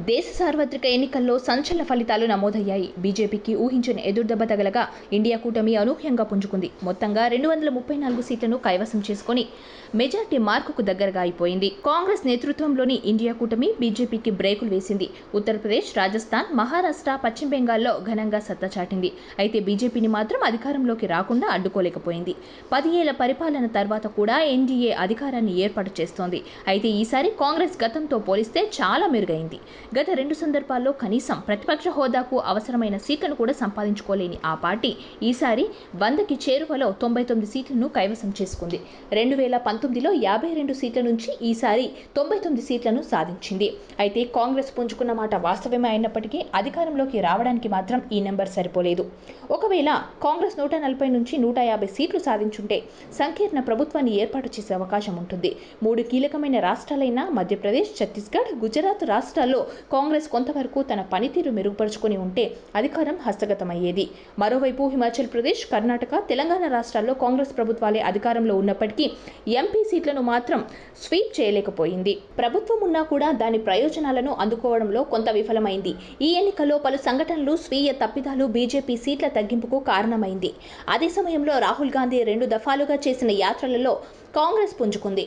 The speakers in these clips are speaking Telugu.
దేశ సార్వత్రిక ఎన్నికల్లో సంచలన ఫలితాలు నమోదయ్యాయి. బీజేపీకి ఊహించిన ఎదురుదెబ్బ తగలగా ఇండియా కూటమి అనూహ్యంగా పుంజుకుంది. మొత్తంగా 234 సీట్లను కైవసం చేసుకుని మెజార్టీ మార్కుకు దగ్గరగా అయిపోయింది. కాంగ్రెస్ నేతృత్వంలోని ఇండియా కూటమి బీజేపీకి బ్రేకులు వేసింది. ఉత్తరప్రదేశ్, రాజస్థాన్, మహారాష్ట్ర, పశ్చిమ బెంగాల్లో ఘనంగా సత్తా చాటింది. అయితే బీజేపీని మాత్రం అధికారంలోకి రాకుండా అడ్డుకోలేకపోయింది. 10 ఏళ్ల పరిపాలన తర్వాత కూడా ఎన్డీఏ అధికారాన్ని ఏర్పాటు చేస్తోంది. అయితే ఈసారి కాంగ్రెస్ గతంతో పోలిస్తే చాలా మెరుగైంది. గత 2 సందర్భాల్లో కనీసం ప్రతిపక్ష హోదాకు అవసరమైన సీట్లను కూడా సంపాదించుకోలేని ఆ పార్టీ ఈసారి 100కి చేరువలో 99 సీట్లను కైవసం చేసుకుంది. 2019లో 52 సీట్ల నుంచి ఈసారి 99 సీట్లను సాధించింది. అయితే కాంగ్రెస్ పుంజుకున్న మాట వాస్తవమే అయినప్పటికీ అధికారంలోకి రావడానికి మాత్రం ఈ నెంబర్ సరిపోలేదు. ఒకవేళ కాంగ్రెస్ 140 నుంచి 150 సీట్లు సాధించుంటే సంకీర్ణ ప్రభుత్వాన్ని ఏర్పాటు చేసే అవకాశం ఉంటుంది. 3 కీలకమైన రాష్ట్రాలైన మధ్యప్రదేశ్, ఛత్తీస్గఢ్, గుజరాత్ రాష్ట్రాల్లో కాంగ్రెస్ కొంతవరకు తన పనితీరు మెరుగుపరుచుకుని ఉంటే అధికారం హస్తగతమయ్యేది. మరోవైపు హిమాచల్ ప్రదేశ్, కర్ణాటక, తెలంగాణ రాష్ట్రాల్లో కాంగ్రెస్ ప్రభుత్వాలే అధికారంలో ఉన్నప్పటికీ ఎంపీ సీట్లను మాత్రం స్వీప్ చేయలేకపోయింది. ప్రభుత్వం ఉన్నా కూడా దాని ప్రయోజనాలను అందుకోవడంలో కొంత విఫలమైంది. ఈ ఎన్నికల్లో పలు సంఘటనలు, స్వీయ తప్పిదాలు బీజేపీ సీట్ల తగ్గింపుకు కారణమైంది. అదే సమయంలో రాహుల్ గాంధీ 2 దఫాలుగా చేసిన యాత్రలలో కాంగ్రెస్ పుంజుకుంది.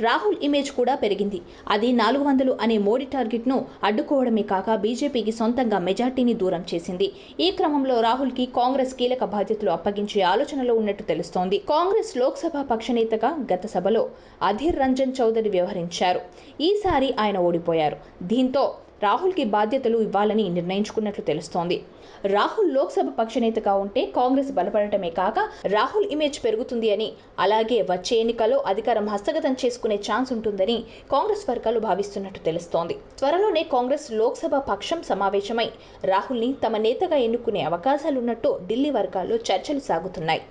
రాహుల్ ఇమేజ్ కూడా పెరిగింది. అది 400 అనే మోడీ టార్గెట్ను అడ్డుకోవడమే కాక బీజేపీకి సొంతంగా మెజార్టీని దూరం చేసింది. ఈ క్రమంలో రాహుల్కి కాంగ్రెస్ కీలక బాధ్యతలు అప్పగించే ఆలోచనలో ఉన్నట్టు తెలుస్తోంది. కాంగ్రెస్ లోక్సభ పక్షనేతగా గత సభలో అధీర్ రంజన్ చౌదరి వ్యవహరించారు. ఈసారి ఆయన ఓడిపోయారు. దీంతో రాహుల్కి బాధ్యతలు ఇవ్వాలని నిర్ణయించుకున్నట్లు తెలుస్తోంది. రాహుల్ లోక్సభ పక్షనేతగా ఉంటే కాంగ్రెస్ బలపడటమే కాక రాహుల్ ఇమేజ్ పెరుగుతుంది అని, అలాగే వచ్చే ఎన్నికల్లో అధికారం హస్తగతం చేసుకునే ఛాన్స్ ఉంటుందని కాంగ్రెస్ వర్గాలు భావిస్తున్నట్టు తెలుస్తోంది. త్వరలోనే కాంగ్రెస్ లోక్సభ పక్షం సమావేశమై రాహుల్ని తమ నేతగా ఎన్నుకునే అవకాశాలున్నట్టు ఢిల్లీ వర్గాల్లో చర్చలు సాగుతున్నాయి.